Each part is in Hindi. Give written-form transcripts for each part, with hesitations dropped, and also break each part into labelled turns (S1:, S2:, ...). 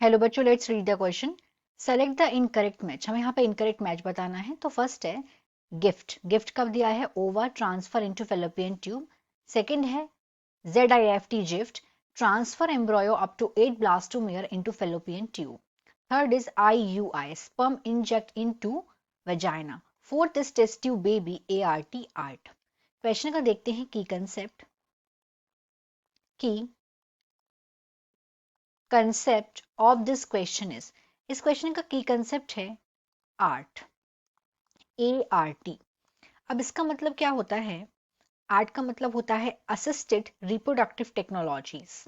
S1: हेलो बच्चों, let's read the question. Select the incorrect match. हमें यहाँ पे इनकरेक्ट मैच बताना है। तो फर्स्ट है गिफ्ट। गिफ्ट कब दिया है? Ova transfer into fallopian tube. Second है ZIFT GIFT, transfer embryo up to 8 blastomere into fallopian tube. Third is IUI, sperm inject into vagina. Fourth is test tube baby, ART art. Question का देखते हैं key concept. Key concept of this question is, इस क्वेश्चन का की कंसेप्ट है आर्ट, ART। अब इसका मतलब क्या होता है? आर्ट का मतलब होता है assisted reproductive technologies.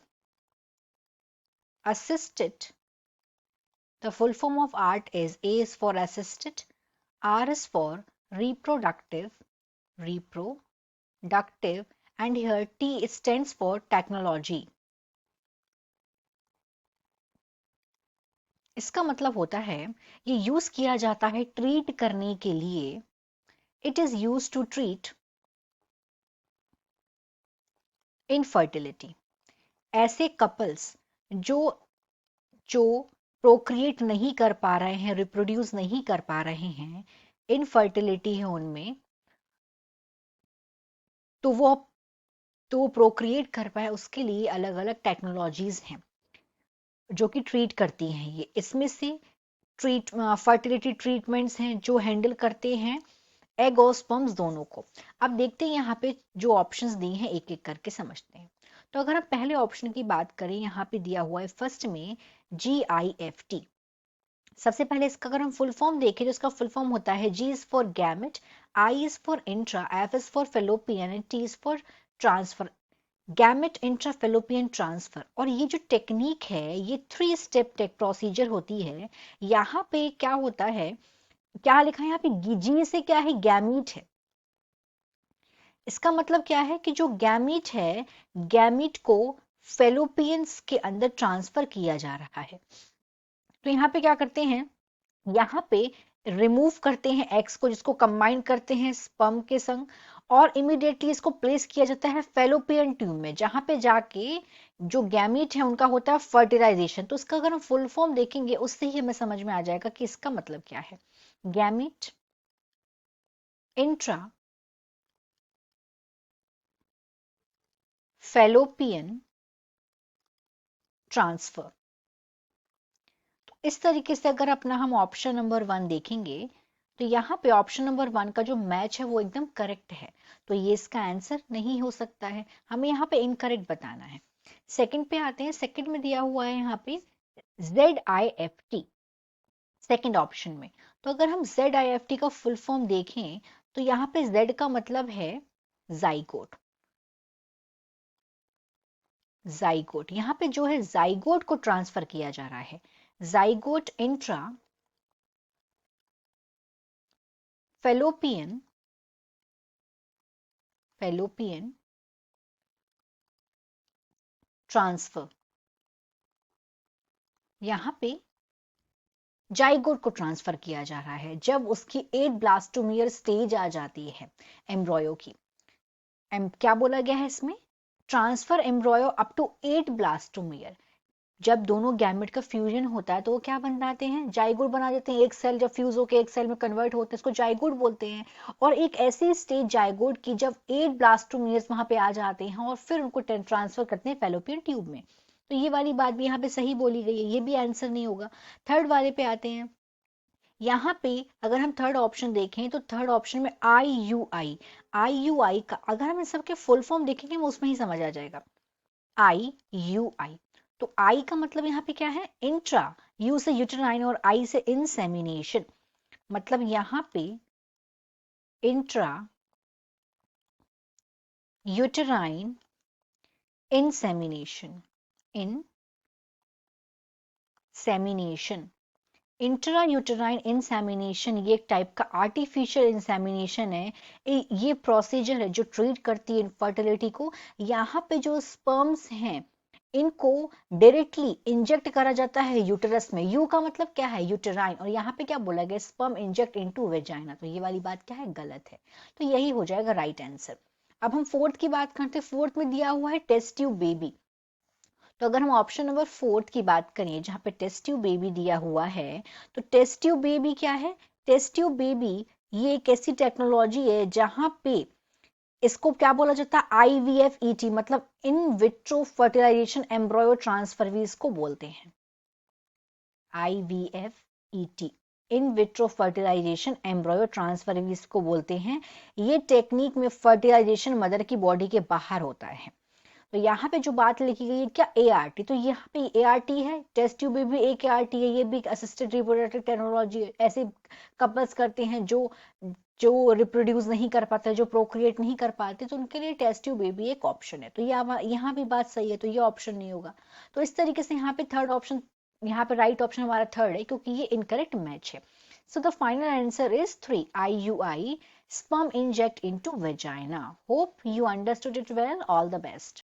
S1: Assisted, the full form of art is A is for assisted, R is for reproductive, reproductive, and here T stands for technology। इसका मतलब होता है ये यूज किया जाता है ट्रीट करने के लिए। It is use to treat infertility. ऐसे कपल्स जो जो प्रोक्रिएट नहीं कर पा रहे हैं, रिप्रोड्यूस नहीं कर पा रहे हैं, इनफर्टिलिटी है उनमें, तो वो प्रोक्रिएट कर पाए उसके लिए अलग अलग टेक्नोलॉजीज हैं जो कि ट्रीट करती हैं। ये इसमें से फर्टिलिटी ट्रीटमेंट्स हैं जो हैंडल करते हैं एग और स्पर्म्स दोनों को। अब देखते हैं यहाँ पे जो ऑप्शंस दिए हैं, एक एक करके समझते हैं। तो अगर हम पहले ऑप्शन की बात करें, यहाँ पे दिया हुआ है फर्स्ट में GIFT। सबसे पहले इसका अगर हम फुल फॉर्म देखें तो इसका फुल फॉर्म होता है G is for gamete, I is for intra, F is for fallopian and T is for transfer. Gamete intra fallopian transfer. और ये जो टेक्निक है ये 3 स्टेप प्रोसीजर होती है। यहाँ पे क्या होता है, क्या लिखा है यहाँ पे? जी से क्या है? गैमीट है। इसका मतलब क्या है कि जो गैमीट है, गैमीट को फेलोपियंस के अंदर ट्रांसफर किया जा रहा है। तो यहाँ पे क्या करते हैं, यहाँ पे रिमूव करते हैं एक्स को, जिसको कंबाइन करते हैं स्पर्म के संग, और इमीडिएटली इसको प्लेस किया जाता है फेलोपियन ट्यूब में, जहां पे जाके जो गैमीट है उनका होता है फर्टिलाइजेशन। तो इसका अगर हम फुल फॉर्म देखेंगे उससे ही हमें समझ में आ जाएगा कि इसका मतलब क्या है। Gamete intra fallopian transfer. तो इस तरीके से अगर अपना हम ऑप्शन नंबर 1 देखेंगे तो यहाँ पे ऑप्शन नंबर 1 का जो मैच है वो एकदम करेक्ट है। तो ये इसका आंसर नहीं हो सकता है, हमें यहाँ पे इनकरेक्ट बताना है। सेकंड पे आते हैं। सेकंड में दिया हुआ है यहाँ पे ZIFT, सेकंड ऑप्शन में। तो अगर हम ZIFT का फुल फॉर्म देखें तो यहाँ पे Z का मतलब है जाइगोट। जाइगोट, यहाँ पे जो है जाइगोट को ट्रांसफर किया जा रहा है। Zygote intra fallopian, fallopian transfer. यहां पे जाइगोट को ट्रांसफर किया जा रहा है जब उसकी 8 ब्लास्टोमियर स्टेज आ जाती है एम्ब्रॉयो की। क्या बोला गया है इसमें? Transfer embryo up to 8 blastomere. जब दोनों गैमेट का फ्यूजन होता है तो वो क्या बनाते हैं? जाइगोट बना देते हैं। एक सेल जब फ्यूज होकर एक सेल में कन्वर्ट होते हैं इसको जाइगोट बोलते हैं। और एक ऐसी स्टेज जाइगोट की जब 8 ब्लास्टोमियर्स वहां पे आ जाते हैं और फिर उनको ट्रांसफर करते हैं फेलोपियन ट्यूब में। तो ये वाली बात भी यहाँ पे सही बोली गई है, ये भी आंसर नहीं होगा। थर्ड वाले पे आते हैं। यहाँ पे अगर हम थर्ड ऑप्शन देखें तो थर्ड ऑप्शन में IUI, IUI का अगर हम इन सबके फुल फॉर्म देखेंगे वो उसमें ही समझ आ जाएगा। IUI, तो I का मतलब यहाँ पे क्या है? इंट्रा, U से यूटेराइन और I से इंसेमिनेशन। मतलब यहाँ पे intra uterine insemination, insemination. Intra uterine insemination ये एक टाइप का आर्टिफिशियल इंसेमिनेशन है। ये प्रोसीजर है जो ट्रीट करती है इनफर्टिलिटी को। यहाँ पे जो स्पर्म्स हैं इनको डायरेक्टली इंजेक्ट करा जाता है यूटेरस में। यू का मतलब क्या है? यूटेराइन। और यहाँ पे क्या बोला गया? Sperm inject into vagina. तो ये वाली बात क्या है? गलत है। तो यही हो जाएगा राइट आंसर। अब हम फोर्थ की बात करते हैं। फोर्थ में दिया हुआ है टेस्ट ट्यूब बेबी। तो अगर हम ऑप्शन नंबर 4 की बात करें जहां पे टेस्ट ट्यूब बेबी दिया हुआ है, तो टेस्ट ट्यूब बेबी क्या है? टेस्ट ट्यूब बेबी ये एक ऐसी टेक्नोलॉजी है जहां पे इसको क्या बोला जाता है? IVF-ET, मतलब in vitro fertilisation embryo transfer भी इसको बोलते हैं। IVF-ET, in vitro fertilisation embryo transfer भी इसको बोलते हैं। ये टेक्निक में फर्टिलाइजेशन मदर की बॉडी के बाहर होता है। तो यहाँ पे जो बात लिखी गई है क्या? ART। तो यहाँ पे ART है, टेस्ट ट्यूब में भी एक ART है, ये भी एक असिस्टेड रिप्रोडक्टिव टेक्नोलॉजी है। ऐसे कपल्स करते हैं जो जो रिप्रोड्यूस नहीं कर पाते, जो प्रोक्रिएट नहीं कर पाते, तो उनके लिए टेस्ट ट्यूब बेबी एक ऑप्शन है। तो यहाँ भी बात सही है, तो ये ऑप्शन नहीं होगा। तो इस तरीके से यहाँ पे थर्ड ऑप्शन, यहाँ पे राइट ऑप्शन हमारा थर्ड है, क्योंकि ये इनकरेक्ट मैच है। So the final answer is 3, IUI, sperm inject into vagina. Hope you understood it well. All the best.